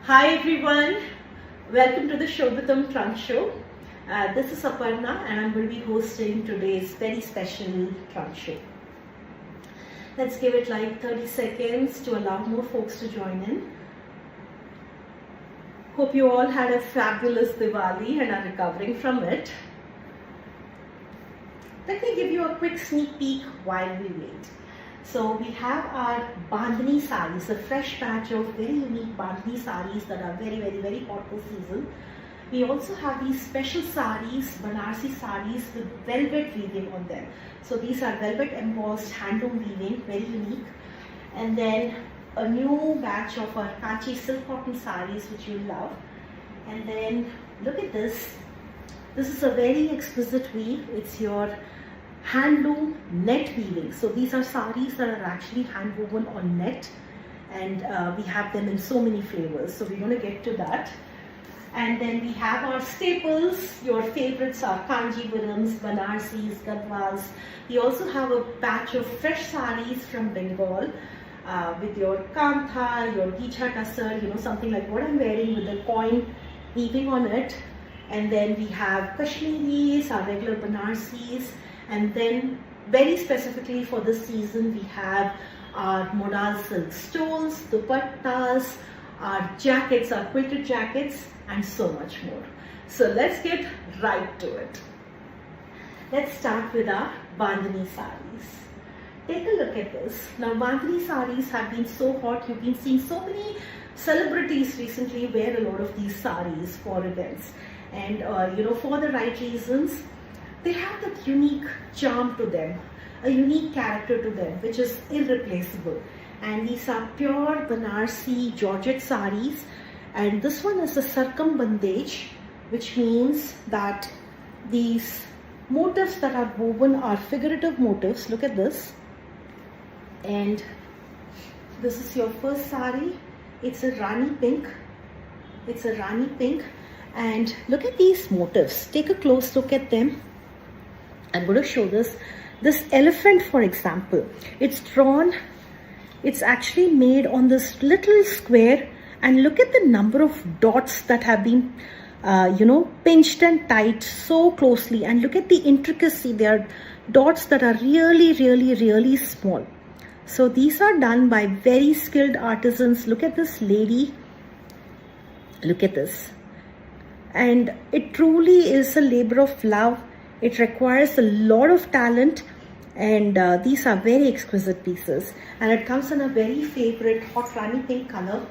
Hi everyone, welcome to the Shobitam trunk show. This is Aparna and I'm going to be hosting today's very special trunk show. Let's give it like 30 seconds to allow more folks to join in. Hope you all had a fabulous Diwali and are recovering from it. Let me give you a quick sneak peek while we wait. So we have our Bandhani sarees, a fresh batch of very unique Bandhani sarees that are very hot this season. We also have these special sarees, Banarsi sarees with velvet weaving on them. So these are velvet embossed handloom weaving, very unique. And then a new batch of our Kanchi silk cotton sarees which you love. And then look at this. This is a very exquisite weave. It's your handloom net weaving. So these are sarees that are actually hand woven on net, and we have them in so many flavors. So we're going to get to that. And then we have our staples. Your favorites are Kanjivarams, Banarsis, Gadwals. We also have a batch of fresh sarees from Bengal with your Kantha, your Gicha Tassar, something like what I'm wearing with the coin weaving on it. And then we have Kashmiris, our regular Banarsis. And then very specifically for this season, we have our modal silk stoles, dupattas, our jackets, our quilted jackets, and so much more. So let's get right to it. Let's start with our Bandhani sarees. Take a look at this. Now Bandhani sarees have been so hot. You've been seeing so many celebrities recently wear a lot of these sarees for events. And for the right reasons. They have that unique charm to them, a unique character to them, which is irreplaceable. And these are pure Banarsi Georgette sarees. And this one is a circumbandage, which means that these motifs that are woven are figurative motifs. Look at this. And this is your first saree. It's a Rani pink. It's a Rani pink. And look at these motifs. Take a close look at them. I'm going to show this elephant, for example. It's drawn, it's actually made on this little square, and look at the number of dots that have been pinched and tied so closely, and look at the intricacy. There are dots that are really small. So these are done by very skilled artisans. Look at this lady, look at this, and it truly is a labor of love. It requires a lot of talent, and these are very exquisite pieces. And it comes in a very favorite hot Rani pink color.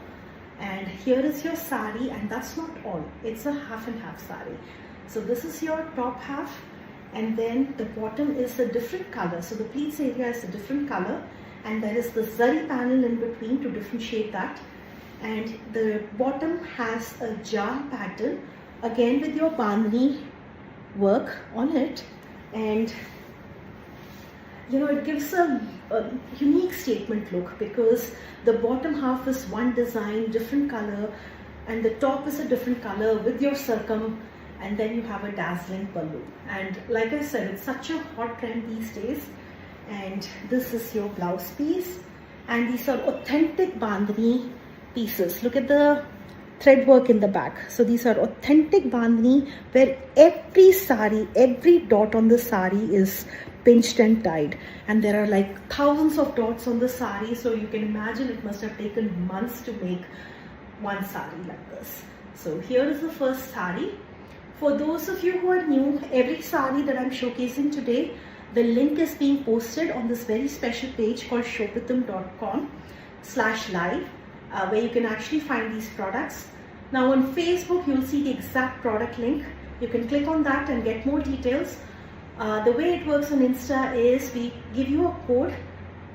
And here is your sari, and that's not all. It's a half and half sari. So this is your top half, and then the bottom is a different color. So the pleats area is a different color, and there is the zari panel in between to differentiate that. And the bottom has a jar pattern, again with your bandhani work on it, and it gives a unique statement look, because the bottom half is one design, different color, and the top is a different color with your circum, and then you have a dazzling pallu. And like I said, it's such a hot trend these days. And this is your blouse piece, and these are authentic bandhani pieces. Look at the thread work in the back. So these are authentic bandhani, where every sari, every dot on the sari is pinched and tied, and there are like thousands of dots on the sari. So you can imagine it must have taken months to make one sari like this. So here is the first sari. For those of you who are new, every sari that I'm showcasing today, the link is being posted on this very special page called shobitam.com/live. Where you can actually find these products. Now on Facebook, you'll see the exact product link. You can click on that and get more details. The way it works on Insta is we give you a code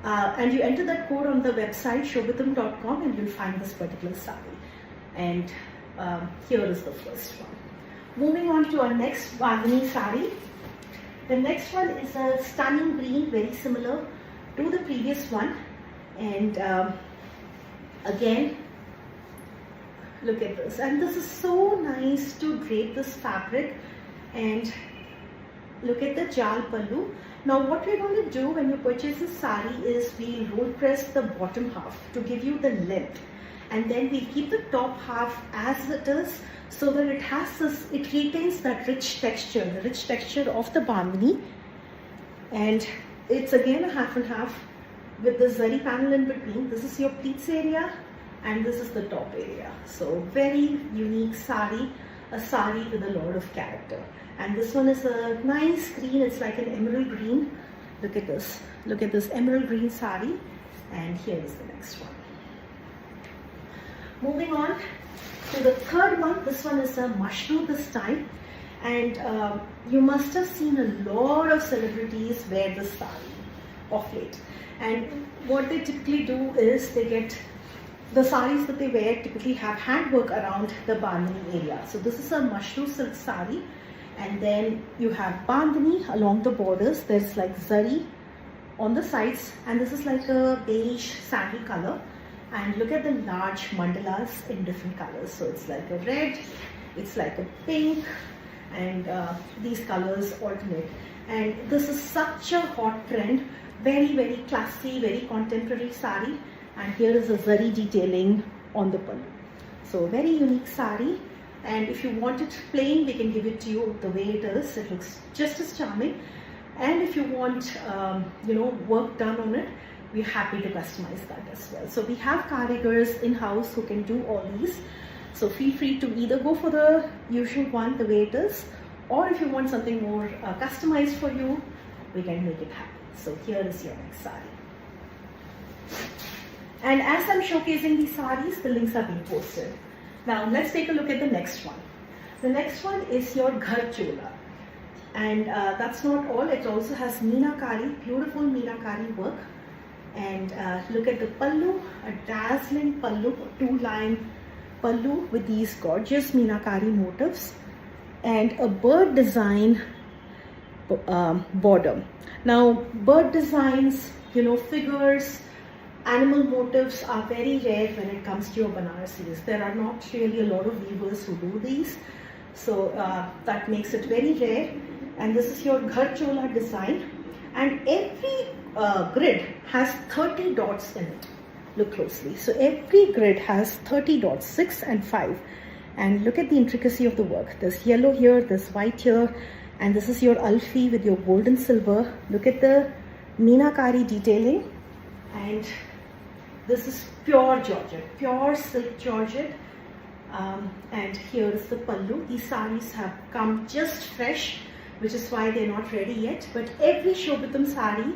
and you enter that code on the website shobitam.com, and you'll find this particular sari. And here is the first one. Moving on to our next bandhani sari. The next one is a stunning green, very similar to the previous one. And again, look at this, and this is so nice to drape this fabric. And look at the jal pallu, Now what we're going to do when you purchase this sari is we'll roll press the bottom half to give you the length, and then we keep the top half as it is so that it retains that rich texture, the rich texture of the bandhani. And it's again a half and half with the zari panel in between. This is your pleats area and this is the top area. So very unique sari, a sari with a lot of character. And this one is a nice green, it's like an emerald green. Look at this emerald green sari. And here is the next one. Moving on to the third one. This one is a mushroom this time. And you must have seen a lot of celebrities wear this sari of late. And what they typically do is they get the saris that they wear typically have handwork around the bandhani area. So this is a mushroom silk sari, and then you have bandhani along the borders. There's like zari on the sides, and this is like a beige sandal color. And look at the large mandalas in different colors. So it's like a red, it's like a pink, and these colors alternate. And this is such a hot trend. Very, very classy, very contemporary sari. And here is a zari detailing on the pallu. So very unique sari. And if you want it plain, we can give it to you the way it is. It looks just as charming. And if you want, work done on it, we're happy to customize that as well. So we have karigars in-house who can do all these. So feel free to either go for the usual one, the way it is, or if you want something more customized for you, we can make it happen. So here is your next sari. And as I'm showcasing these saris, the links are being posted. Now let's take a look at the next one. The next one is your ghar chola. And that's not all, it also has meenakari, beautiful meenakari work. And look at the pallu, a dazzling pallu, two-line pallu with these gorgeous meenakari motifs, and a bird design border. Now bird designs, figures, animal motifs are very rare when it comes to your Banarasis. There are not really a lot of weavers who do these, so that makes it very rare. And this is your ghar chola design, and every grid has 30 dots in it. Look closely. So every grid has 30 dots, 6 and 5. And look at the intricacy of the work. There's yellow here, there's white here, and this is your alfi with your gold and silver. Look at the meenakari detailing, and this is pure georgette, pure silk georgette. And here is the pallu. These saris have come just fresh, which is why they're not ready yet. But every Shobitam sari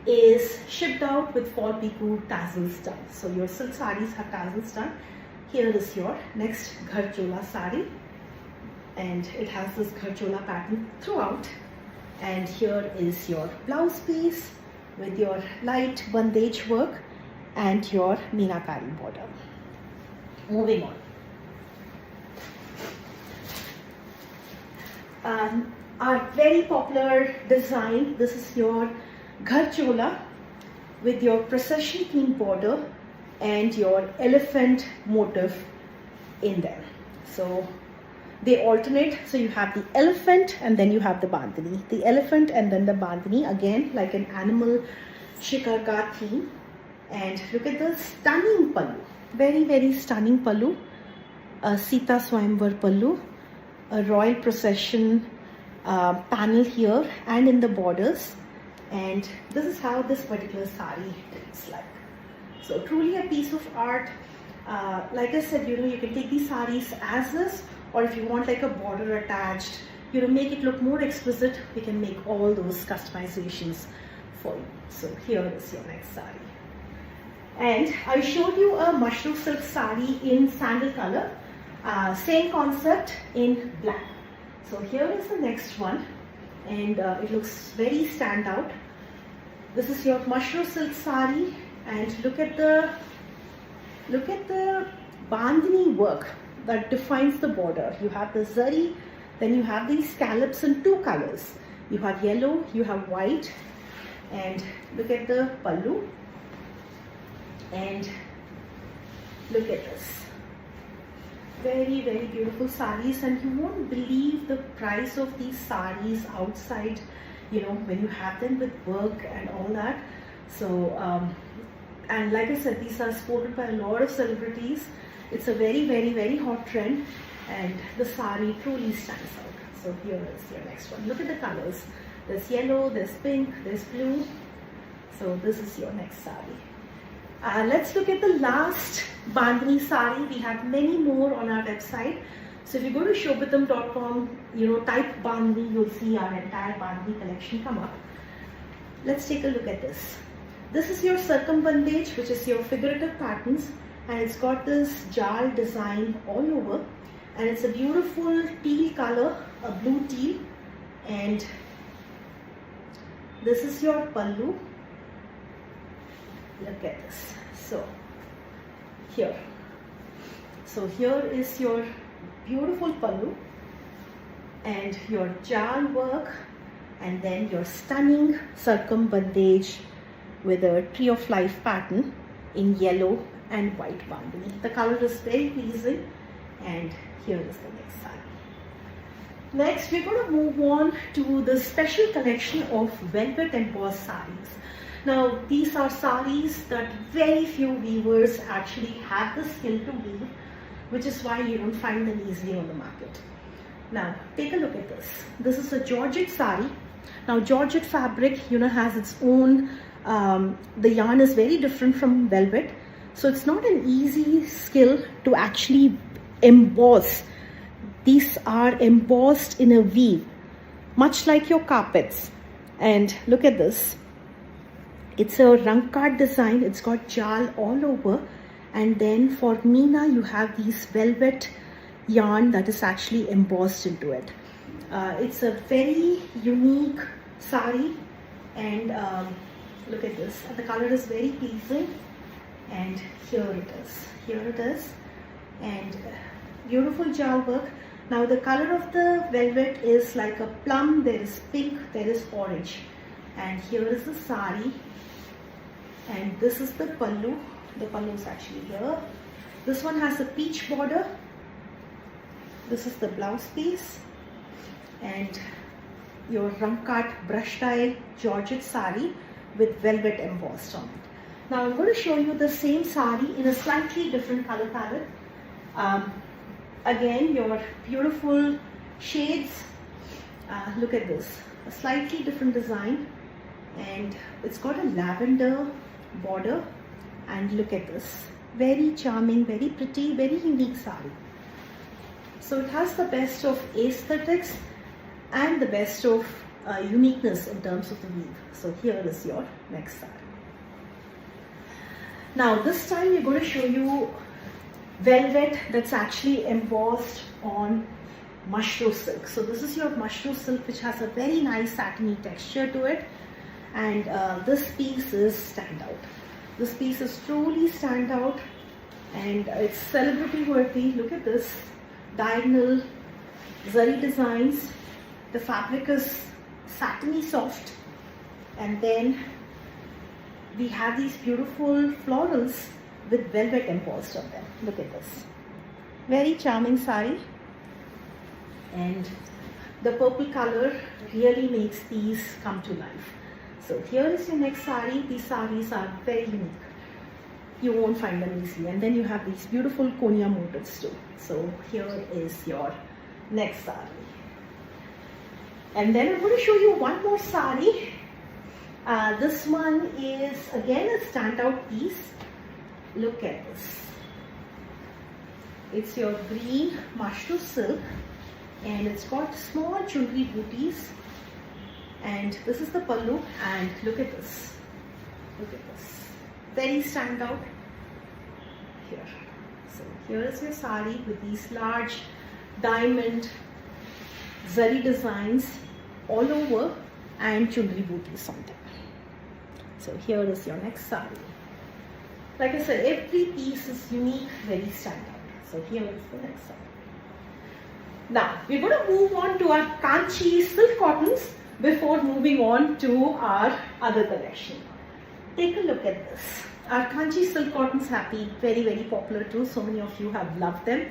is shipped out with fall piku tassels done. So your silk saris have tassels done. Here is your next ghar chola sari, and it has this ghar chola pattern throughout. And here is your blouse piece with your light bandage work and your meenakari border. Moving on. Our very popular design, this is your ghar chola with your procession theme border and your elephant motif in there. So they alternate. So you have the elephant and then you have the bandhani. The elephant and then the bandhani, again like an animal shikarka theme. And look at the stunning pallu. Very, very stunning pallu. A Sita Swayamvar pallu. A royal procession panel here and in the borders. And this is how this particular sari looks like. So truly a piece of art. Like I said, you can take these saris as is, or if you want like a border attached, make it look more exquisite, we can make all those customizations for you. So here is your next sari. And I showed you a mushroom silk sari in sandal color. Same concept in black. So here is the next one, and it looks very standout. This is your mushroom silk sari, and look at the bandhani work that defines the border. You have the zari, then you have these scallops in two colors. You have yellow, you have white, and look at the pallu, and look at this. Very, very beautiful saris, and you won't believe the price of these saris outside when you have them with work and all that. So and like I said, these are sported by a lot of celebrities. It's a very, very, very hot trend, and the sari truly stands out. So here is your next one. Look at the colors. There's yellow, there's pink, there's blue. So this is your next sari. Let's look at the last bandhani sari. We have many more on our website. So if you go to shobitam.com, type bandhani, you'll see our entire bandhani collection come up. Let's take a look at this. This is your circumbandage, which is your figurative patterns, and it's got this jal design all over, and it's a beautiful teal color, a blue teal, and this is your pallu. Look at this. So here is your beautiful pallu and your jal work, and then your stunning circumbandage with a tree of life pattern in yellow and white bandhani. The color is very pleasing, and here is the next sari. Next, we're going to move on to the special collection of velvet embossed saris. Now, these are saris that very few weavers actually have the skill to weave, which is why you don't find them easily on the market. Now, take a look at this. This is a Georgette sari. Now, Georgette fabric, has its own, the yarn is very different from velvet. So it's not an easy skill to actually emboss. These are embossed in a weave, much like your carpets. And look at this. It's a rankard design. It's got jal all over. And then for Meena, you have these velvet yarn that is actually embossed into it. It's a very unique sari, and look at this. The color is very pleasing, and here it is, and beautiful jal work. Now the color of the velvet is like a plum. There is pink, there is orange, and here is the sari, and this is the pallu. The pallu is actually here. This one has a peach border. This is the blouse piece, and your rankard brush tie Georgette sari with velvet embossed on it. Now I'm going to show you the same sari in a slightly different color palette. Again, your beautiful shades. Look at this, a slightly different design, and it's got a lavender border, and look at this, very charming, very pretty, very unique sari. So it has the best of aesthetics and the best of uniqueness in terms of the weave. So here is your next sari. Now this time we're going to show you velvet that's actually embossed on mushroom silk. So this is your mushroom silk, which has a very nice satiny texture to it, and this piece is standout. This piece is truly standout, and it's celebrity worthy. Look at this, diagonal zari designs. The fabric is satiny soft, and then we have these beautiful florals with velvet embossed on them. Look at this, very charming sari, and the purple color really makes these come to life. So here is your next sari. These saris are very unique. You won't find them easily. And then you have these beautiful Konya motifs too. So here is your next sari. And then I'm going to show you one more sari. This one is again a standout piece. Look at this. It's your green mushroom silk, and it's got small chundri booties. And this is the pallu, and look at this. Look at this. Very standout here. So here is your sari with these large diamond zari designs all over and chundri booties on them. So here is your next sari. Like I said, every piece is unique, very standout. So here is the next sari. Now we're going to move on to our Kanchi silk cottons before moving on to our other collection. Take a look at this. Our Kanchi silk cottons have been very, very popular too. So many of you have loved them.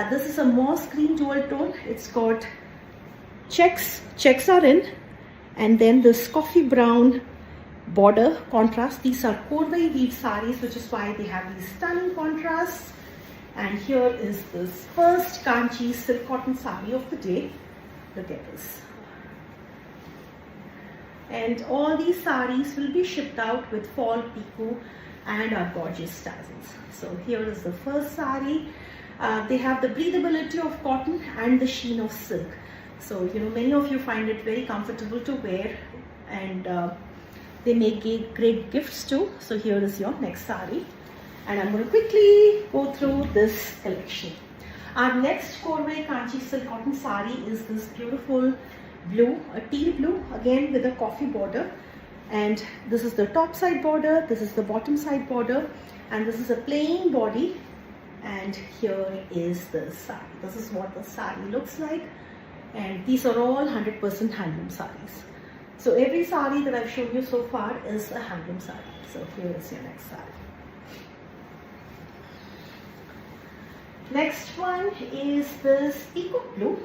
This is a moss green dual tone. It's got checks. Checks are in, and then this coffee brown border contrast. These are Korvai weave sarees, which is why they have these stunning contrasts. And here is this first Kanchi silk cotton saree of the day. Look at this. And all these sarees will be shipped out with fall piku and our gorgeous tassels. So here is the first saree. They have the breathability of cotton and the sheen of silk. So, you know, many of you find it very comfortable to wear, and they make great gifts too. So here is your next saree. And I'm going to quickly go through this collection. Our next Korvai Kanchi silk cotton saree is this beautiful blue, a teal blue, again with a coffee border. And this is the top side border, this is the bottom side border, and this is a plain body. And here is the saree. This is what the saree looks like. And these are all 100% handloom sarees. So every saree that I've shown you so far is a handloom saree. So here is your next saree. Next one is this peacock blue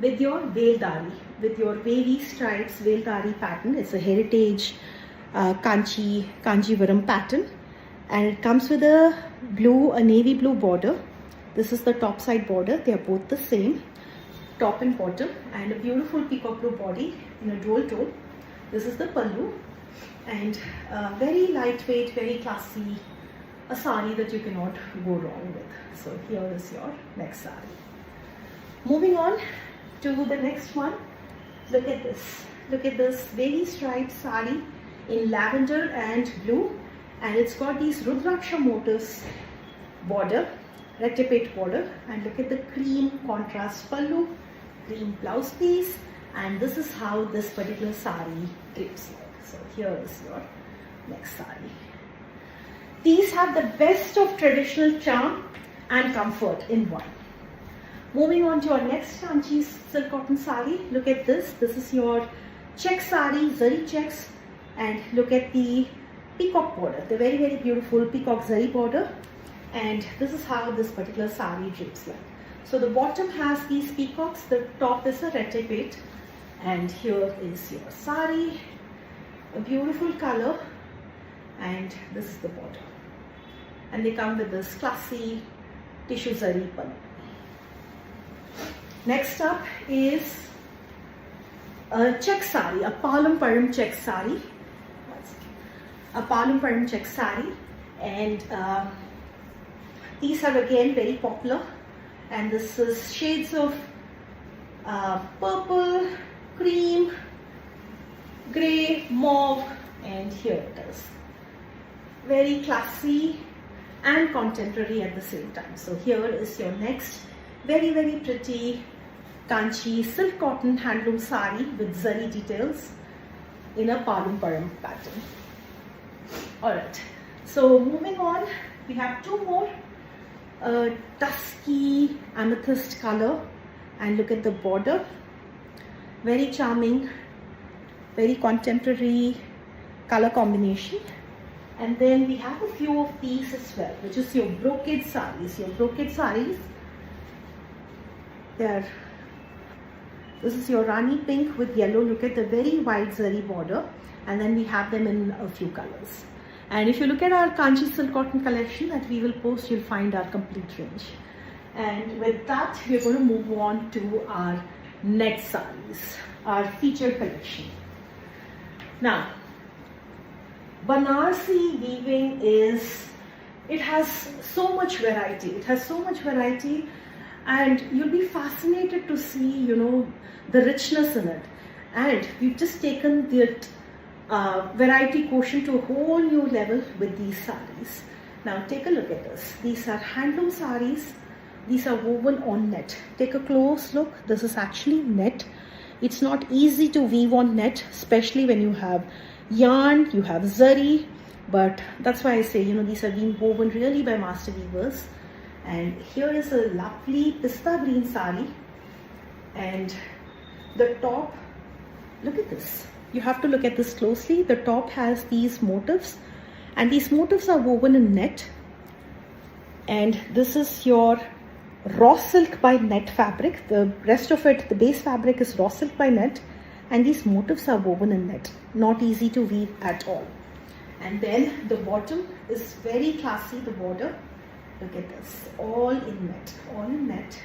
with your veildari, with your wavy stripes veildari pattern. It's a heritage Kanchivaram pattern, and it comes with a navy blue border. This is the top side border. They are both the same, top and bottom, and a beautiful peacock blue body in a dual tone. This is the pallu, and very lightweight, very classy, a saree that you cannot go wrong with. So here is your next saree. Moving on to the next one. Look at this. Look at this wavy striped saree in lavender and blue, and it's got these Rudraksha motifs border, rectipate border, and look at the cream contrast pallu, cream blouse piece, and this is how this particular saree drapes like. So here is your next saree. These have the best of traditional charm and comfort in one. Moving on to our next Kanchi silk cotton saree. Look at this. This is your check saree, zari checks, and look at the peacock border, the very, very beautiful peacock zari border. And this is how this particular saree drapes like. So the bottom has these peacocks, the top is a reticule, and here is your saree, a beautiful color, and this is the border. And they come with this classy tissue zari pallu. Next up is a check saree, a palum param check saree, and these are again very popular, and this is shades of purple, cream, grey, mauve, and here it is. Very classy and contemporary at the same time. So here is your next very, very pretty Kanchi silk cotton handloom saree with zari details in a palum param pattern. Alright, so moving on, we have two more. Dusky amethyst color, and look at the border, very charming, very contemporary color combination. And then we have a few of these as well, which is your brocade sarees. This is your Rani pink with yellow. Look at the very wide zari border, and then we have them in a few colors. And if you look at our Kanchi silk cotton collection that we will post, you'll find our complete range. And with that, we're going to move on to our net sarees, our featured collection. Now, Banarsi weaving it has so much variety, and you'll be fascinated to see, you know, the richness in it. And we've just taken that variety quotient to a whole new level with these sarees. Now take a look at this. These are handloom sarees. These are woven on net. Take a close look. This is actually net. It's not easy to weave on net, especially when you have yarn, you have zari, but that's why I say, you know, these are being woven really by master weavers. And here is a lovely pista green saree, and the top, look at this. You have to look at this closely. The top has these motifs, and these motifs are woven in net, and this is your raw silk by net fabric. The rest of it, the base fabric, is raw silk by net. and these motifs are woven in net, not easy to weave at all. And then the bottom is very classy, the border. Look at this, all in net,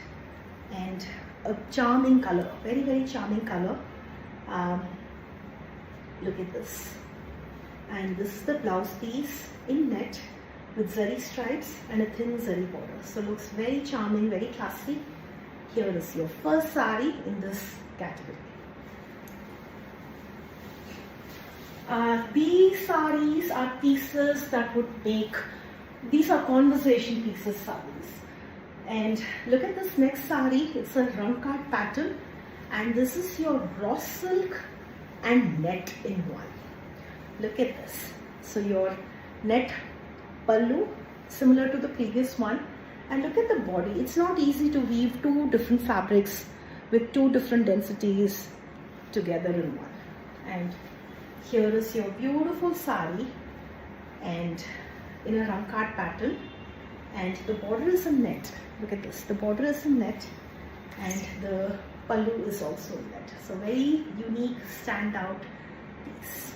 and a charming color, very, very charming color. Look at this. And this is the blouse piece in net with zari stripes and a thin zari border. So looks very charming, very classy. Here is your first sari in this category. These saris are pieces that would make, these are conversation pieces saris. And look at this next sari, it's a ramkat pattern, and this is your raw silk and net in one. Look at this. So your net pallu, similar to the previous one, and look at the body. It's not easy to weave two different fabrics with two different densities together in one. And here is your beautiful sari, and in a ramkat pattern, and the border is in net. Look at this, the border is in net, and the pallu is also in net. So very unique, standout piece.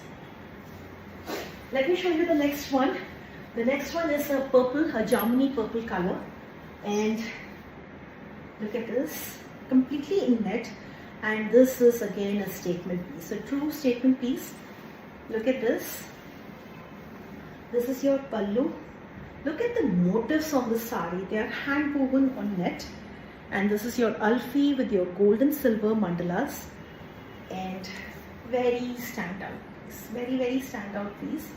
Let me show you the next one. The next one is a purple, a Jamuni purple color, and look at this, completely in net, and this is again a statement piece, a true statement piece. Look at this. This is your pallu. Look at the motifs on the sari. They are hand woven on net, and this is your alfi with your gold and silver mandalas, and very standout piece, very, very standout piece.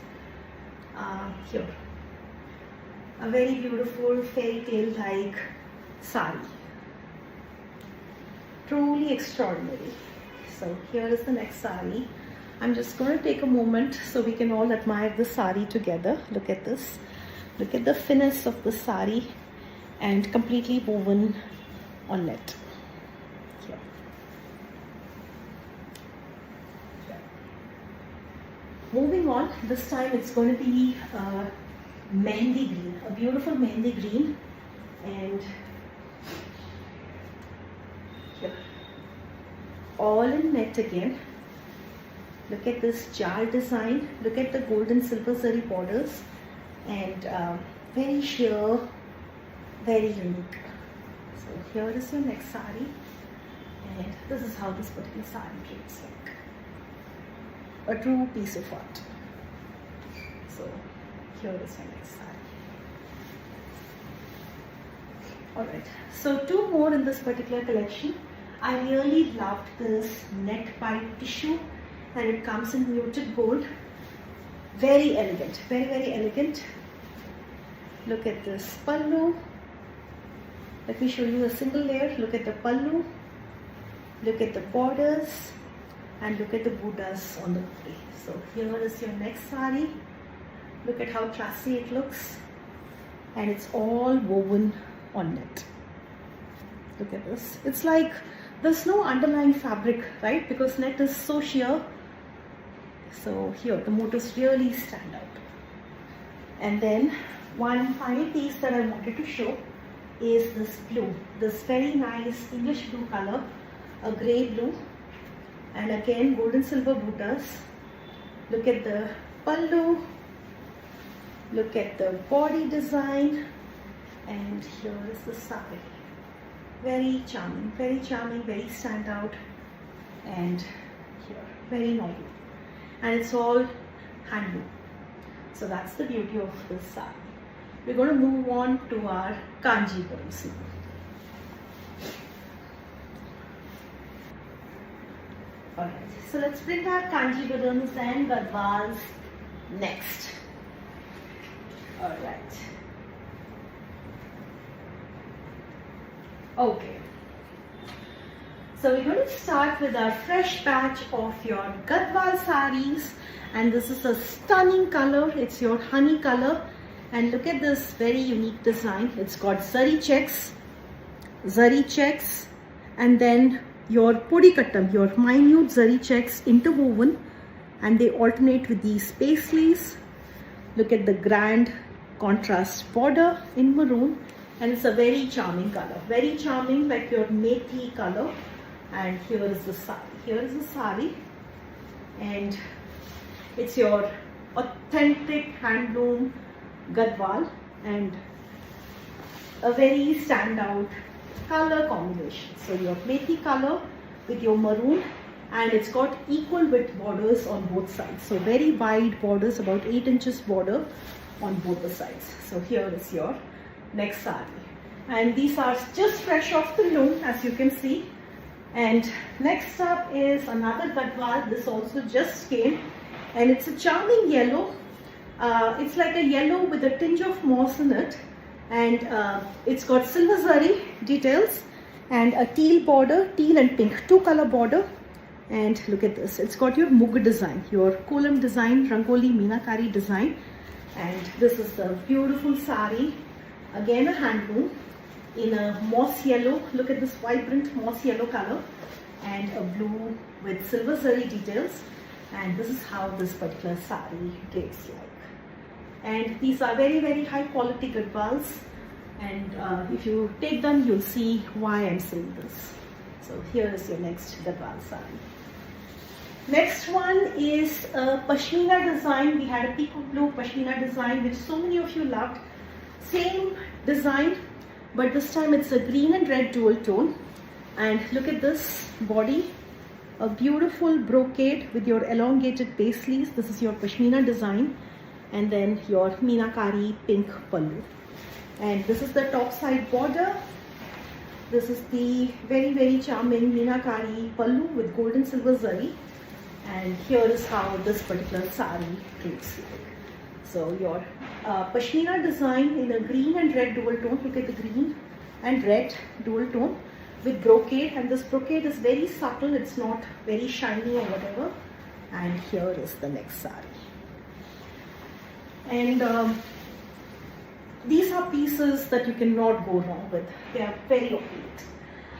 Here, a very beautiful fairy tale like sari, truly extraordinary. So here is the next sari. I'm just going to take a moment so we can all admire the sari together. Look at this. Look at the finesse of the sari, and completely woven on net. Here. Moving on, this time it's going to be mehendi green, a beautiful mehendi green, and here, all in net again. Look at this jar design. Look at the gold and silver zari borders, and very sheer, very unique. So here is your next sari, and this is how this particular sari looks like. A true piece of art. So here is my next sari. Alright, so two more in this particular collection. I really loved this net pipe tissue, and it comes in muted gold. Very elegant, very, very elegant. Look at this pallu. Let me show you a single layer. Look at the pallu. Look at the borders, and look at the buddhas on the body. So here is your next sari. Look at how classy it looks, and it's all woven on net. Look at this. It's like there's no underlying fabric, right? Because net is so sheer. So here the motifs really stand out. And then one final piece that I wanted to show is this blue, this very nice English blue color, a grey blue, and again gold and silver butas. Look at the pallu, look at the body design, and here is the sari. Very charming, very charming, very standout, and here very novel, and it's all handloom. So that's the beauty of this sari. We're going to move on to our Kanjivarams now. Alright, so let's bring our Kanjivarams and Gadwals next. Alright. Okay. So we're going to start with our fresh batch of your Gadwal saris, and this is a stunning color. It's your honey color, and look at this very unique design. It's got zari checks, and then your podikattam, your minute zari checks interwoven, and they alternate with these paisleys. Look at the grand contrast border in maroon, and it's a very charming color, very charming, like your methi color. And here is the sari. Here is the sari. and it's your authentic handloom gadwal and a very standout color combination. So your methi color with your maroon, and it's got equal width borders on both sides. So very wide borders, about 8 inches border on both the sides. So here is your next sari. And these are just fresh off the loom, as you can see. And next up is another gadwal. This also just came, and it's a charming yellow. It's like a yellow with a tinge of moss in it, and it's got silver zari details and a teal border, teal and pink, 2-color border. And look at this, it's got your mug design, your kolam design, rangoli meenakari design. And this is the beautiful sari, again a handloom in a moss yellow. Look at this vibrant moss yellow color and a blue with silver zari details. And this is how this particular sari looks like. And these are very, very high quality gadwals, and if you take them, you'll see why I'm saying this. So here is your next gadwal sari. Next one is a pashmina design. We had a peacock blue pashmina design which so many of you loved. Same design, but this time it's a green and red dual tone. And look at this body, a beautiful brocade with your elongated paisleys. This is your pashmina design, and then your meenakari pink pallu. And this is the top side border. This is the very, very charming meenakari pallu with golden silver zari. And here is how this particular sari looks like. So your pashmina design in a green and red dual tone. Look at the green and red dual tone with brocade, and this brocade is very subtle. It's not very shiny or whatever. And here is the next sari. And these are pieces that you cannot go wrong with. They are very opulent.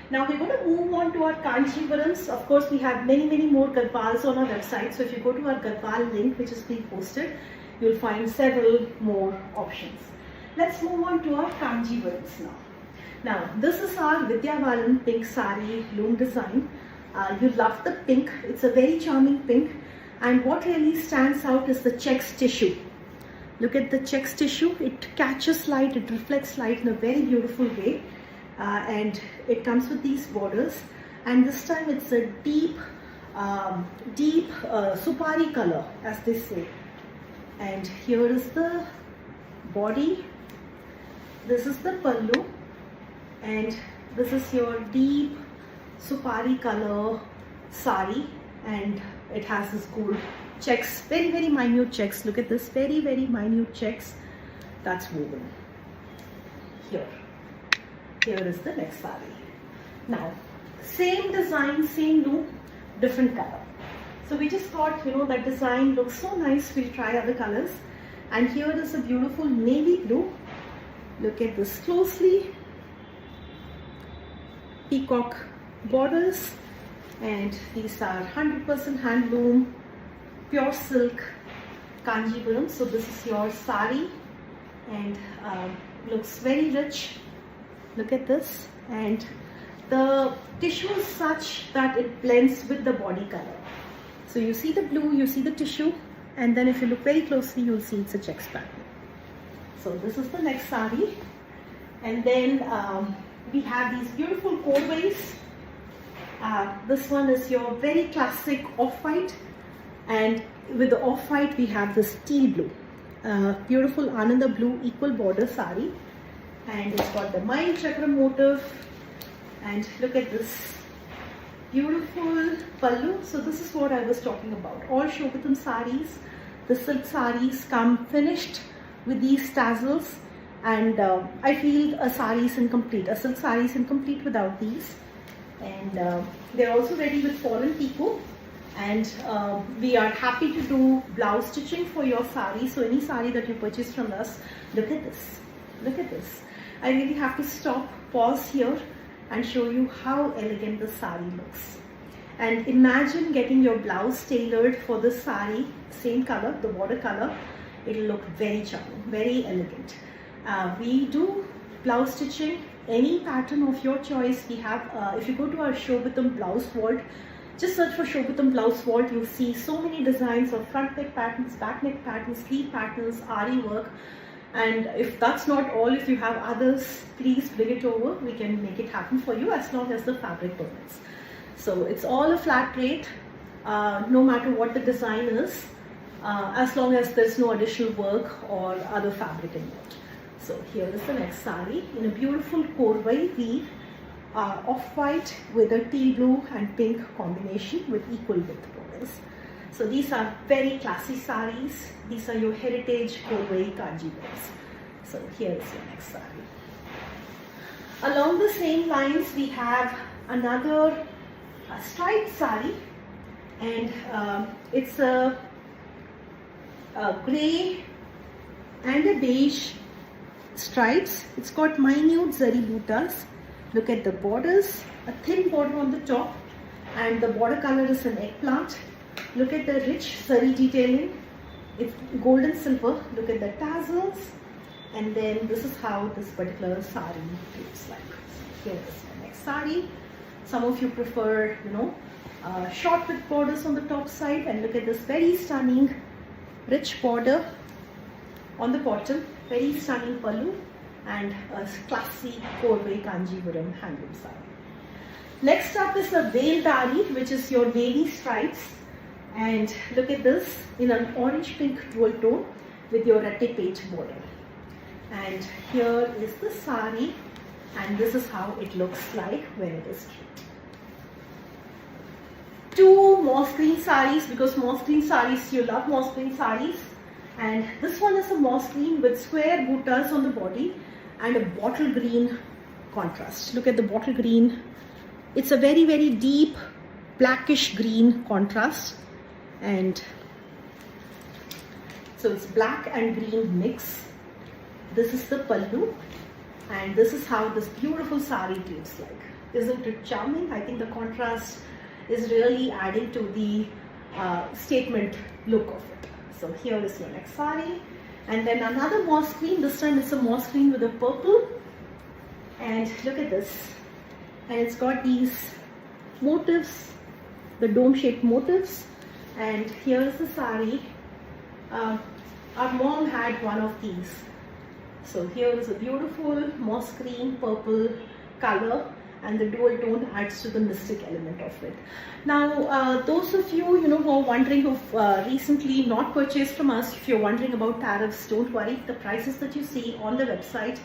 Now we're going to move on to our Kanjivarams. Of course, we have many, many more gadwals on our website. So if you go to our gadwal link, which is being posted, you'll find several more options. Let's move on to our Kanjivarams now. Now, this is our Vidyavalan pink sari loom design. You love the pink. It's a very charming pink. And what really stands out is the checks tissue. Look at the checks tissue. It catches light, it reflects light in a very beautiful way. And it comes with these borders, and this time it's a deep supari color, as they say. And here is the body, this is the pallu, and this is your deep supari color sari, and it has this gold checks, very, very minute checks. Look at this, very, very minute checks that's woven here. Here is the next sari. Now, same design, same loop, different color. So we just thought, that design looks so nice, we'll try other colors. And here is a beautiful navy blue. Look at this closely. Peacock borders, and these are 100% handloom, pure silk Kanjivaram. So this is your sari, and looks very rich. Look at this, and the tissue is such that it blends with the body color. So you see the blue, you see the tissue, and then if you look very closely, you'll see it's a checks pattern. So this is the next sari, and then we have these beautiful corduroys. This one is your very classic off-white, and with the off-white we have this teal blue, beautiful Ananda blue equal border sari. And it's got the Mile Chakra motif, and look at this beautiful pallu. So this is what I was talking about. All Shobitam saris, the silk saris come finished with these tassels, and I feel a sari is incomplete. A silk sari is incomplete without these. And they're also ready with fallen picot. And we are happy to do blouse stitching for your sari. So any sari that you purchase from us, look at this. Look at this. I really have to stop, pause here and show you how elegant the sari looks. And imagine getting your blouse tailored for this sari, same color, the border color. It'll look very charming, very elegant. We do blouse stitching, any pattern of your choice. We have, if you go to our Shobitam blouse vault, Just search for Shobitam Blouse Vault. You'll see so many designs of front neck patterns, back neck patterns, sleeve patterns, Ari work. And if that's not all, if you have others, please bring it over. We can make it happen for you as long as the fabric permits. So it's all a flat rate, no matter what the design is, as long as there's no additional work or other fabric involved. So here is the next sari in a beautiful korvai weave, off-white with a teal blue and pink combination with equal width borders. So these are very classy saris. These are your heritage korvai kanji wears. So here is your next sari. Along the same lines, we have another striped sari, and it's a grey and a beige stripes. It's got minute zari buttas. Look at the borders, a thin border on the top, and the border color is an eggplant. Look at the rich zari detailing. It's gold and silver. Look at the tassels, and then this is how this particular sari looks like. Here is the next sari. Some of you prefer, short with borders on the top side, and look at this very stunning rich border on the bottom, very stunning pallu, and a classy korvai kanjivaram handloom sari. Next up is a veiled ari, which is your navy stripes, and look at this in an orange pink dual tone with your ratte page border. And here is the sari, and this is how it looks like when it is straight. Two moss green saris, because moss green saris, you love moss green saris. And this one is a moss green with square buttas on the body and a bottle green contrast. Look at the bottle green. It's a very, very deep blackish green contrast. And so it's black and green mix. This is the pallu. And this is how this beautiful sari looks like. Isn't it charming? I think the contrast is really adding to the statement look of it. So here is your next sari, and then another moss green. This time it's a moss green with a purple, and look at this, and it's got these motifs, the dome shaped motifs. And here is the sari. Our mom had one of these. So here is a beautiful moss green purple color, and the dual tone adds to the mystic element of it. Now, those of you, who are wondering, who've recently not purchased from us, if you're wondering about tariffs, don't worry. The prices that you see on the website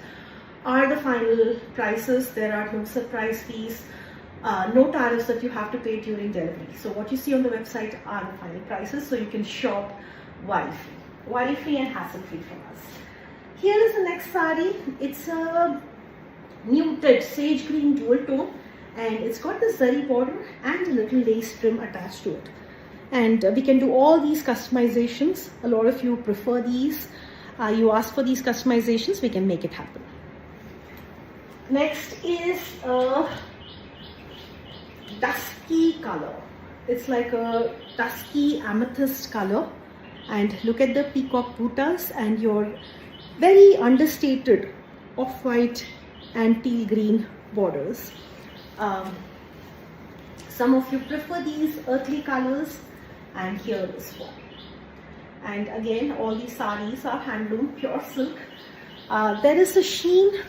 are the final prices. There are no surprise fees, no tariffs that you have to pay during delivery. So what you see on the website are the final prices, so you can shop worry-free and hassle-free from us. Here is the next sari. It's a muted sage green dual tone, and it's got the zari border and a little lace trim attached to it. And we can do all these customizations. A lot of you prefer these. You ask for these customizations, we can make it happen. Next is a dusky color. It's like a dusky amethyst color, and look at the peacock buttas and your very understated off-white and teal green borders. Some of you prefer these earthly colors, and here is one. And again, all these saris are handloom, pure silk. There is a sheen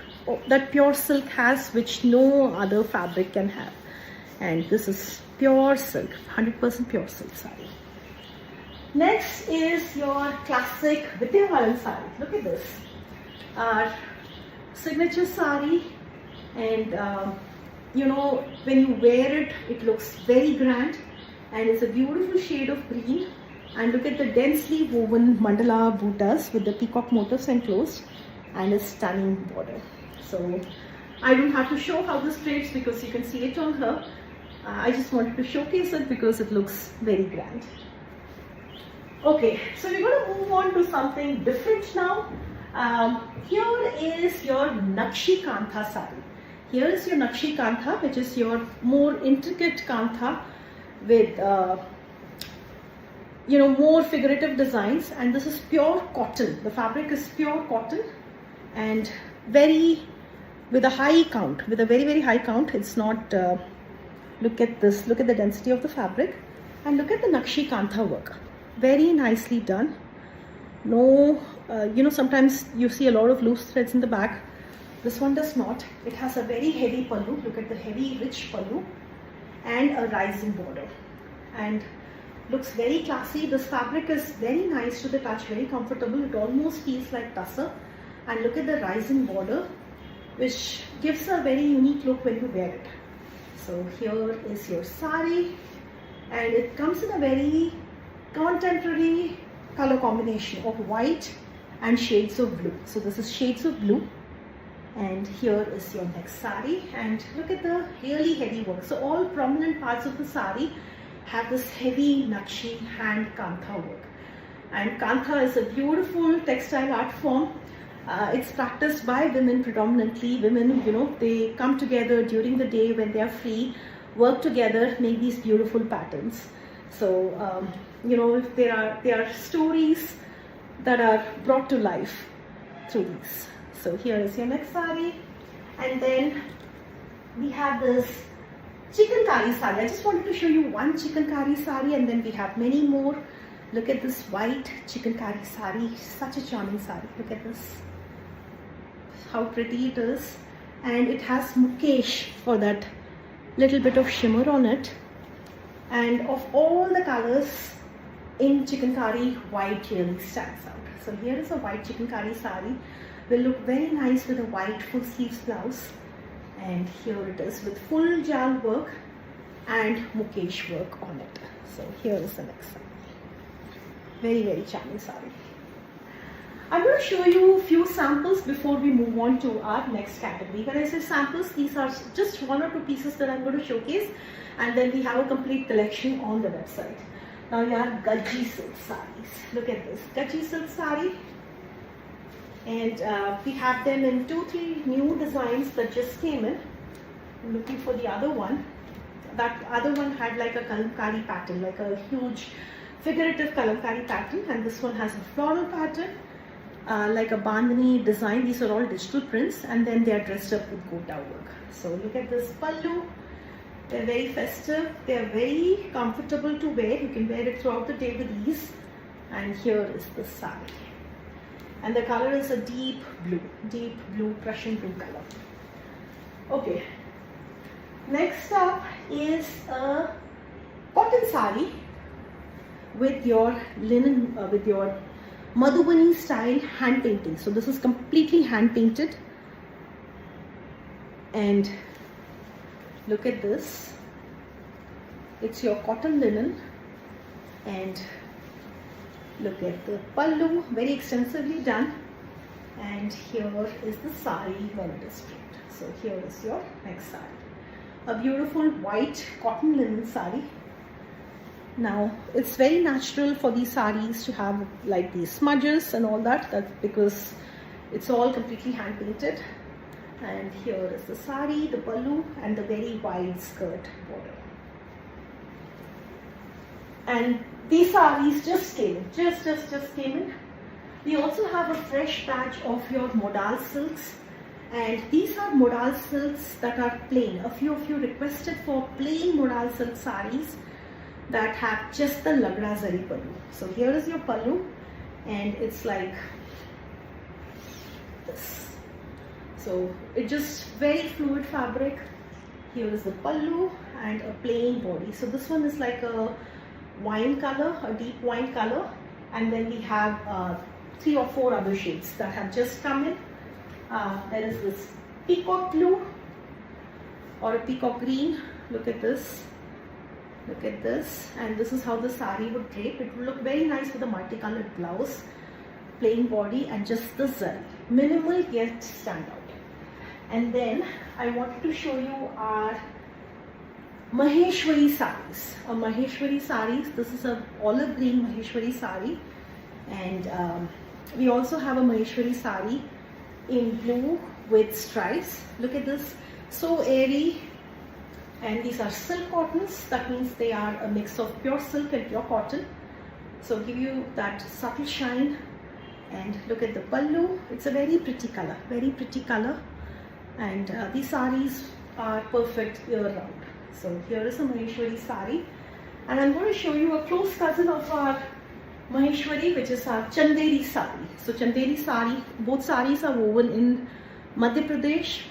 that pure silk has which no other fabric can have, and this is pure silk, 100% pure silk sari. Next is your classic Vidyabalan sari. Look at this, our signature sari, and when you wear it, it looks very grand, and it's a beautiful shade of green. And look at the densely woven mandala buttas with the peacock motifs enclosed, and a stunning border. So I don't have to show how this drapes because you can see it on her. I just wanted to showcase it because it looks very grand. Okay, so we're going to move on to something different now. Here is your Nakshi Kantha sari. Here is your Nakshi Kantha, which is your more intricate Kantha with more figurative designs, and this is pure cotton. The fabric is pure cotton and with a high count, with a very, very high count. It's not Look at this, look at the density of the fabric, and look at the Nakshi Kantha work. Very nicely done. No, sometimes you see a lot of loose threads in the back. This one does not. It has a very heavy pallu. Look at the heavy, rich pallu and a rising border. And looks very classy. This fabric is very nice to the touch, very comfortable. It almost feels like tussar. And look at the rising border, which gives a very unique look when you wear it. So here is your sari, and it comes in a very contemporary color combination of white and shades of blue. So this is shades of blue, and here is your next sari, and look at the really heavy work. So all prominent parts of the sari have this heavy Nakshi hand Kantha work, and Kantha is a beautiful textile art form. It's practiced by women predominantly. Women, they come together during the day when they are free, work together, make these beautiful patterns. So, there are stories that are brought to life through these. So here is your next sari, and then we have this chikankari sari. I just wanted to show you one chikankari sari, and then we have many more. Look at this white chikankari sari, such a charming sari. Look at this, how pretty it is, and it has mukesh for that little bit of shimmer on it. And of all the colors in chikankari, white really stands out. So here is a white chikankari sari. Will look very nice with a white full sleeves blouse, and here it is with full jal work and mukesh work on it. So here is the next sari. Very, very charming sari. I'm going to show you a few samples before we move on to our next category. When I say samples, these are just one or two pieces that I'm going to showcase, and then we have a complete collection on the website. Now we have Gaji silk saris. Look at this Gaji silk sari, and we have them in 2-3 new designs that just came in. I'm looking for the other one. That other one had like a kalamkari pattern, like a huge figurative kalamkari pattern, and this one has a floral pattern. Like a bandhani design. These are all digital prints, and then they are dressed up with gota work. So look at this pallu. They're very festive. They're very comfortable to wear. You can wear it throughout the day with ease. And here is the sari, and the color is a deep blue Prussian blue color. Okay, next up is a cotton sari with your linen, with your Madhubani style hand painting. So this is completely hand painted, and look at this. It's your cotton linen, and look at the pallu, very extensively done, and here is the sari when it is print. So here is your next sari, a beautiful white cotton linen sari. Now it's very natural for these saris to have like these smudges and all that. That's because it's all completely hand painted. And here is the sari, the pallu, and the very wide skirt border. And these saris just came in, just came in. We also have a fresh batch of your modal silks, and these are modal silks that are plain. A few of you requested for plain modal silk saris that have just the lagra zari pallu. So here is your pallu, and it's like this. So it's just very fluid fabric. Here is the pallu and a plain body. So this one is like a wine color, a deep wine color, and then we have 3 or 4 other shades that have just come in. There is this peacock blue or a peacock green. Look at this. Look at this, and this is how the sari would drape. It would look very nice with a multicolored blouse, plain body, and just the zari. Minimal yet standout. And then I wanted to show you our Maheshwari saris. A Maheshwari saris. This is a olive green Maheshwari sari, and we also have a Maheshwari sari in blue with stripes. Look at this, so airy. And these are silk cottons. That means they are a mix of pure silk and pure cotton. So give you that subtle shine. And look at the pallu. It's a very pretty color, very pretty color. And these saris are perfect year round. So here is a Maheshwari sari, and I'm going to show you a close cousin of our Maheshwari, which is our Chanderi sari. So Chanderi sari, both saris are woven in Madhya Pradesh.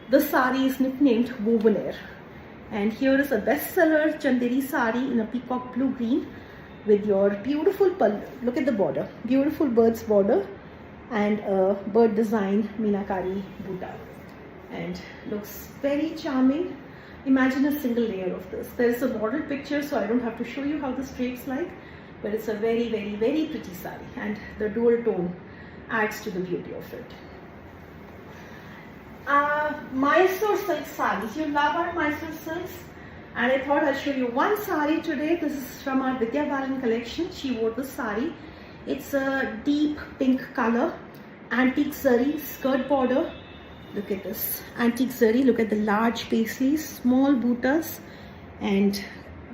This sari is nicknamed Woven Air. And here is a bestseller Chanderi sari in a peacock blue green with your beautiful pallu. Look at the border, beautiful bird's border and a bird design Meenakari buta. And looks very charming. Imagine a single layer of this. There is a model picture, so I don't have to show you how this drapes like, but it's a very, very, very pretty sari, and the dual tone adds to the beauty of it. Mysore silk sarees. You love our Mysore silks, and I thought I'll show you one sari today. This is from our Vidya Balan collection. She wore this sari. It's a deep pink color, antique zari skirt border. Look at this antique zari. Look at the large paisleys, small butas, and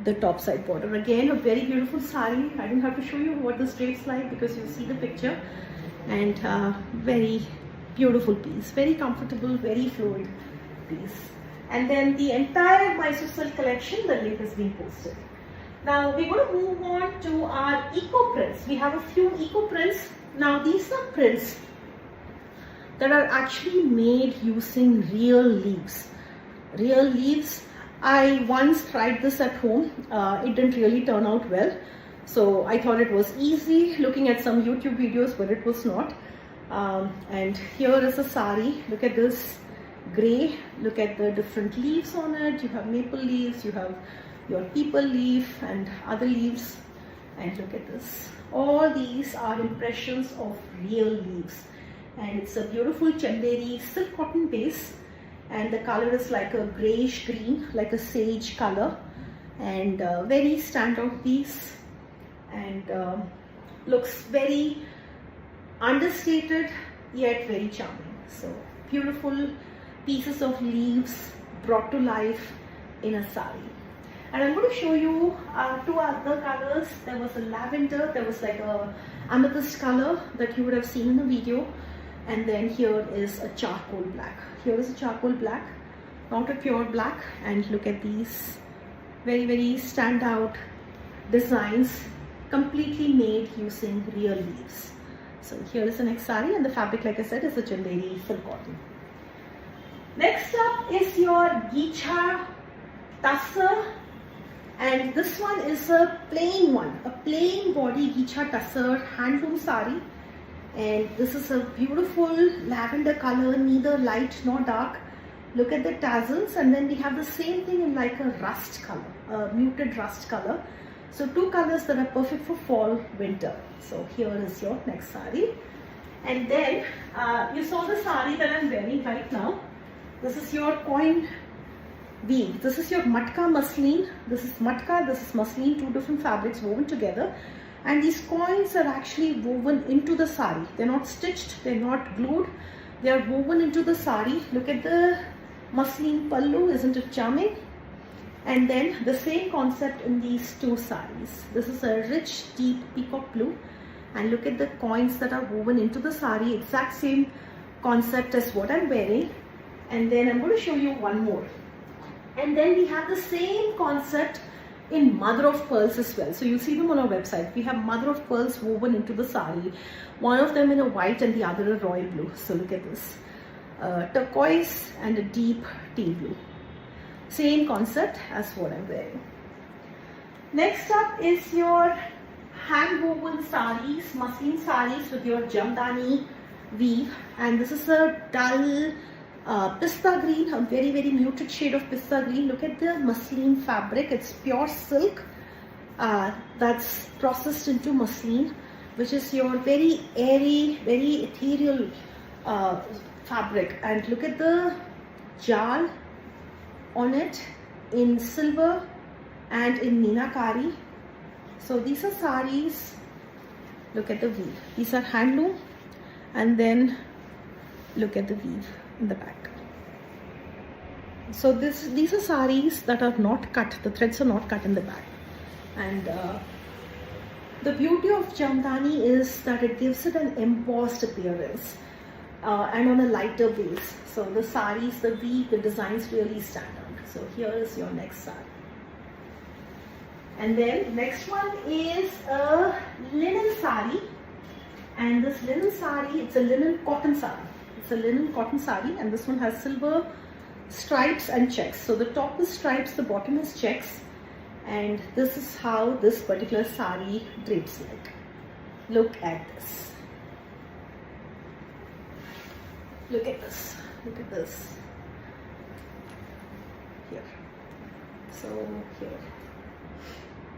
the top side border. Again, a very beautiful sari. I don't have to show you what this drapes like because you see the picture. And very beautiful piece, very comfortable, very fluid piece. And then the entire Mysore silk collection, the link has been posted. Now we're going to move on to our eco prints. We have a few eco prints. Now these are prints that are actually made using real leaves. Real leaves. I once tried this at home. It didn't really turn out well. So I thought it was easy looking at some YouTube videos, but it was not. And here is a sari. Look at this grey. Look at the different leaves on it. You have maple leaves, you have your peepal leaf and other leaves. And look at this. All these are impressions of real leaves. And it's a beautiful Chanderi silk cotton base. And the color is like a greyish green, like a sage color. And very standout piece. And looks very understated yet very charming. So beautiful pieces of leaves brought to life in a sari. And I'm going to show you two other colors. There was a lavender, there was like a amethyst color that you would have seen in the video, and then here is a charcoal black. Here is a charcoal black, not a pure black. And look at these very, very standout designs, completely made using real leaves. So here is the next sari, and the fabric, like I said, is a Chanderi silk cotton. Next up is your Gicha Tussar, and this one is a plain one, a plain body Gicha Tussar handloom sari. And this is a beautiful lavender color, neither light nor dark. Look at the tassels, and then we have the same thing in like a rust color, a muted rust color. So two colors that are perfect for fall, winter. So here is your next sari. And then you saw the sari that I'm wearing right now. This is your coin weave. This is your matka muslin. This is matka, this is muslin, two different fabrics woven together. And these coins are actually woven into the sari. They're not stitched, they're not glued. They are woven into the sari. Look at the muslin pallu, isn't it charming? And then the same concept in these two saris. This is a rich, deep peacock blue. And look at the coins that are woven into the sari. Exact same concept as what I'm wearing. And then I'm going to show you one more. And then we have the same concept in mother of pearls as well. So you see them on our website. We have mother of pearls woven into the sari. One of them in a white and the other a royal blue. So look at this. Turquoise and a deep teal blue. Same concept as what I'm wearing. Next up is your hand woven saris, muslin saris with your jamdani weave. And this is a dull pista green, a very, very muted shade of pista green. Look at the muslin fabric. It's pure silk that's processed into muslin, which is your very airy, very ethereal fabric. And look at the jal on it in silver and in Meenakari. So these are saris. Look at the weave. These are handloom, and then look at the weave in the back. So these are saris that are not cut. The threads are not cut in the back. And the beauty of jamdani is that it gives it an embossed appearance and on a lighter base. So the saris, the weave, the designs really stand out. So here is your next sari. And then next one is a linen sari, and this linen sari, it's a linen cotton sari. It's a linen cotton sari, and this one has silver stripes and checks. So the top is stripes, the bottom is checks, and this is how this particular sari drapes like. Look at this. Look at this. Look at this. Here. So here.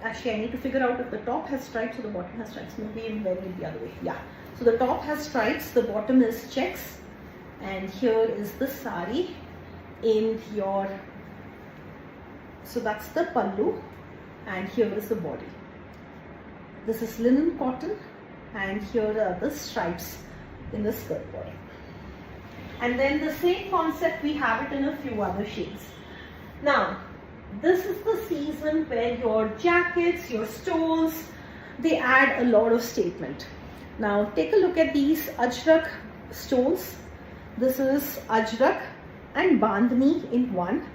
Actually, I need to figure out if the top has stripes or the bottom has stripes. Maybe in the other way. Yeah. So the top has stripes, the bottom is checks, and here is the sari in your. So that's the pallu, and here is the body. This is linen cotton, and here are the stripes in the skirt body. And then the same concept, we have it in a few other shades. Now, this is the season where your jackets, your stoles, they add a lot of statement. Now take a look at these ajrak stoles. This is ajrak and bandhani in one,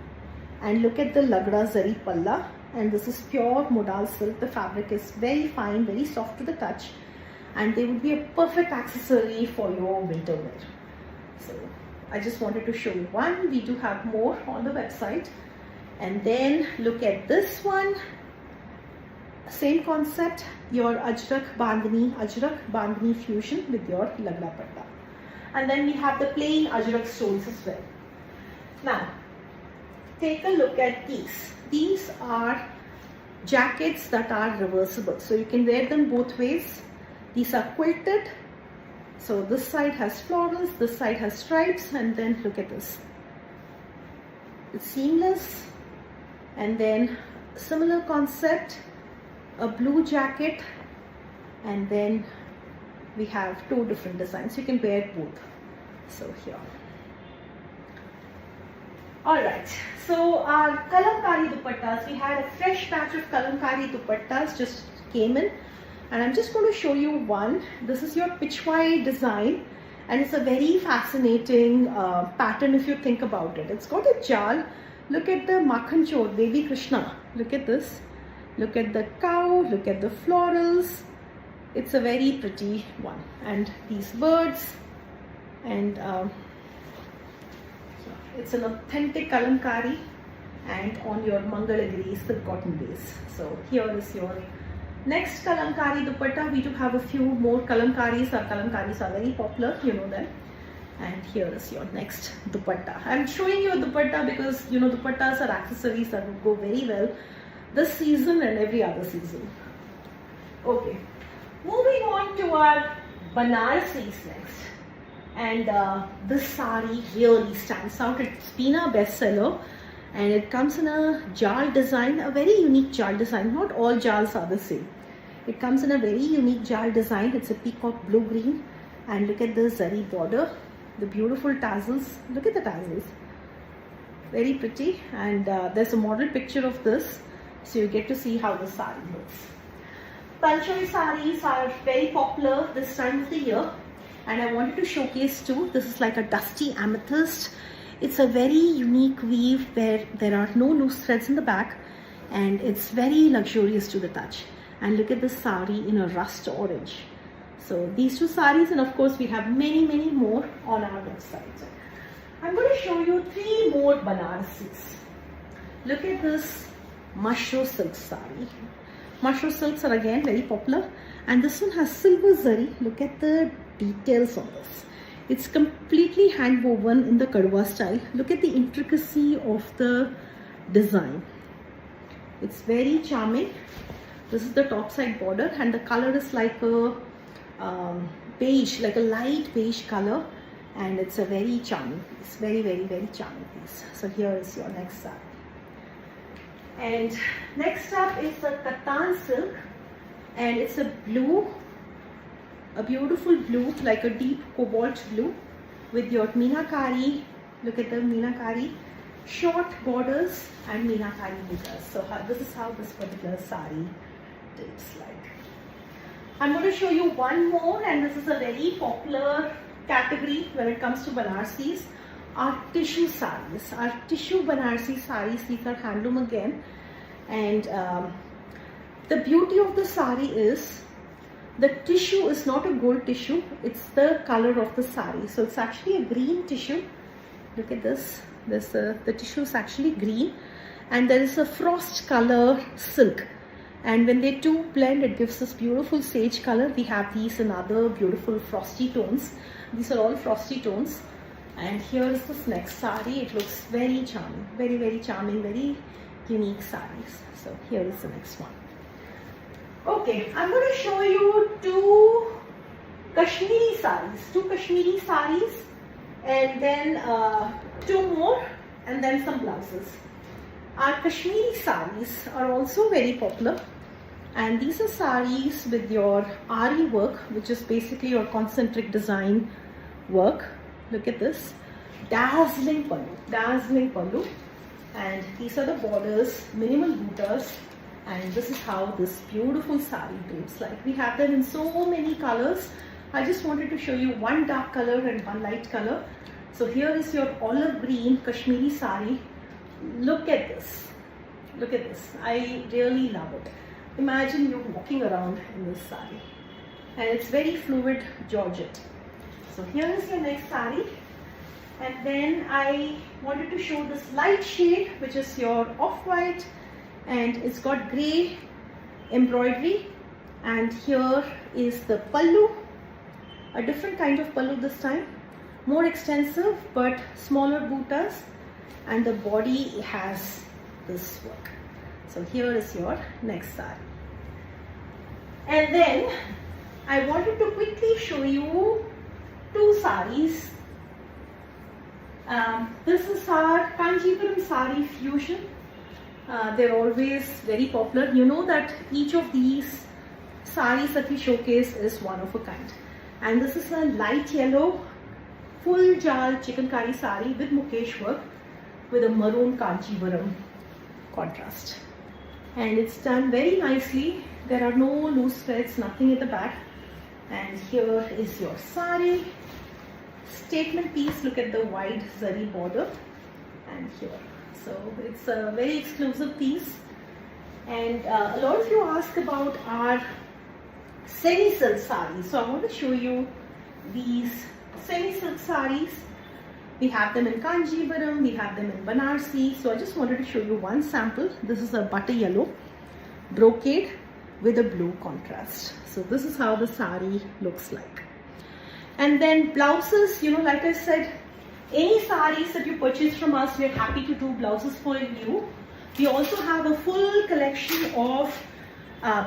and look at the lagra zari palla, and this is pure modal silk. The fabric is very fine, very soft to the touch, and they would be a perfect accessory for your winter wear. So I just wanted to show you one. We do have more on the website. And then look at this one, same concept, your ajrak bandhani fusion with your lagra patta. And then we have the plain ajrak stoles as well. Now, take a look at these. These are jackets that are reversible, so you can wear them both ways. These are quilted, so this side has florals, this side has stripes, and then look at this. It's seamless. And then similar concept, a blue jacket, and then we have two different designs. You can wear both. So here. Alright, so our kalamkari dupattas, we had a fresh batch of kalamkari dupattas just came in, and I'm just going to show you one. This is your pitchwai design, and it's a very fascinating pattern if you think about it. It's got a jal. Look at the Makhan Chor, Baby Krishna. Look at this. Look at the cow. Look at the florals. It's a very pretty one. And these birds. And it's an authentic kalamkari. And on your Mangalagiri, the cotton base. So here is your next kalamkari dupatta. We do have a few more kalamkaris. Our kalamkaris are very popular, you know them. And here is your next dupatta. I'm showing you a dupatta because you know dupattas are accessories that would go very well this season and every other season. Okay, moving on to our Banarsis next. And this sari really stands out. It's been a bestseller, and it comes in a jal design, a very unique jal design. Not all jals are the same. It comes in a very unique jal design. It's a peacock blue-green, and look at the zari border. The beautiful tassels. Look at the tassels. Very pretty. And there's a model picture of this, so you get to see how the sari looks. Panchami saris are very popular this time of the year, and I wanted to showcase too. This is like a dusty amethyst. It's a very unique weave where there are no loose threads in the back, and it's very luxurious to the touch. And look at the sari in a rust orange. So these two saris, and of course we have many more on our website. I'm going to show you three more Banarsis. Look at this mushroom silk sari. Mushroom silks are again very popular, and this one has silver zari. Look at the details on this. It's completely hand woven in the kadwa style. Look at the intricacy of the design. It's very charming. This is the top side border, and the color is like a beige, like a light beige color, and it's a very charming piece, very charming piece. So here is your next sari. And next up is the Kattan silk, and it's a blue, a beautiful blue, like a deep cobalt blue with your meenakari. Look at the meenakari, short borders and meenakari borders. So this is how this particular sari looks like. I'm going to show you one more, and this is a very popular category when it comes to Banarsis. our tissue sarees, our tissue Banarsi sarees. These are handloom again, and the beauty of the saree is the tissue is not a gold tissue, it's the color of the saree. So it's actually a green tissue. Look at this. The tissue is actually green, and there is a frost color silk, and when they two blend, it gives this beautiful sage color. We have these in other beautiful frosty tones. These are all frosty tones. And here is this next saree. It looks very charming, very charming, very unique sarees. So here is the next one. Okay, I'm going to show you two Kashmiri sarees, and then two more, and then some blouses. Our Kashmiri sarees are also very popular, and these are sarees with your Ari work, which is basically your concentric design work. Look at this, dazzling pallu, and these are the borders, minimal bootas. And this is how this beautiful saree drapes like. We have them in so many colors. I just wanted to show you one dark color and one light color. So here is your olive green Kashmiri saree. Look at this. Look at this. I really love it. Imagine you walking around in this saree. And it's very fluid georgette. So here is your next saree. And then I wanted to show this light shade, which is your off-white. And it's got grey embroidery, and here is the pallu, a different kind of pallu this time, more extensive but smaller bootas, and the body has this work. So here is your next saree. And then I wanted to quickly show you two sarees. This is our Kanjipuram saree fusion. They're always very popular. You know that each of these sarees that we showcase is one of a kind. And this is a light yellow full jal chikankari saree with Mukesh work with a maroon Kanchipuram contrast. And it's done very nicely. There are no loose threads, nothing at the back. And here is your saree. Statement piece, look at the wide zari border. And here. So it's a very exclusive piece, and a lot of you ask about our semi-silk sarees. So I want to show you these semi-silk sarees. We have them in Kanjipuram, we have them in Banarsi. So I just wanted to show you one sample. This is a butter yellow brocade with a blue contrast. So this is how the saree looks like. And then blouses, you know, like I said, any sarees that you purchase from us, we are happy to do blouses for you. We also have a full collection of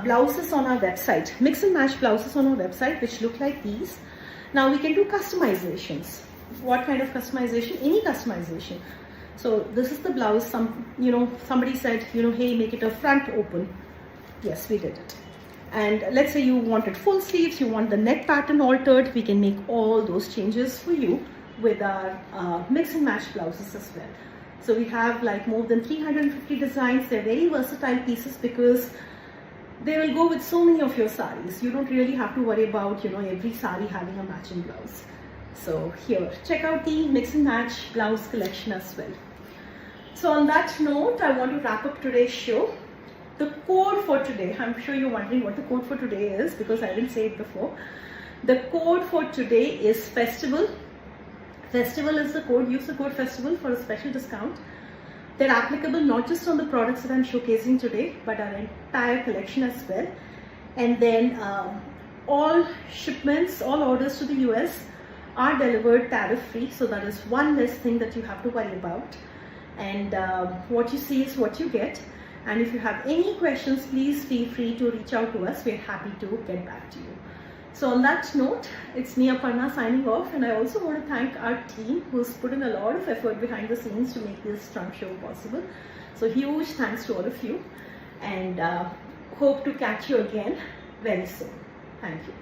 blouses on our website, mix and match blouses on our website, which look like these. Now we can do customizations. What kind of customization? Any customization. So this is the blouse. Somebody said, hey, make it a front open. Yes, we did it. And let's say you wanted full sleeves, you want the neck pattern altered, we can make all those changes for you with our mix and match blouses as well. So we have like more than 350 designs. They're very versatile pieces because they will go with so many of your sarees. You don't really have to worry about every saree having a matching blouse. So here, check out the mix and match blouse collection as well. So on that note, I want to wrap up today's show. The code for today, I'm sure you're wondering what the code for today is because I didn't say it before. The code for today is festival. Festival is the code. Use the code festival for a special discount. They're applicable not just on the products that I'm showcasing today, but our entire collection as well. And then all shipments, all orders to the US are delivered tariff free. So that is one less thing that you have to worry about. And what you see is what you get. And if you have any questions, please feel free to reach out to us. We're happy to get back to you. So on that note, it's me Aparna signing off, and I also want to thank our team who's put in a lot of effort behind the scenes to make this trunk show possible. So huge thanks to all of you, and hope to catch you again very soon. Thank you.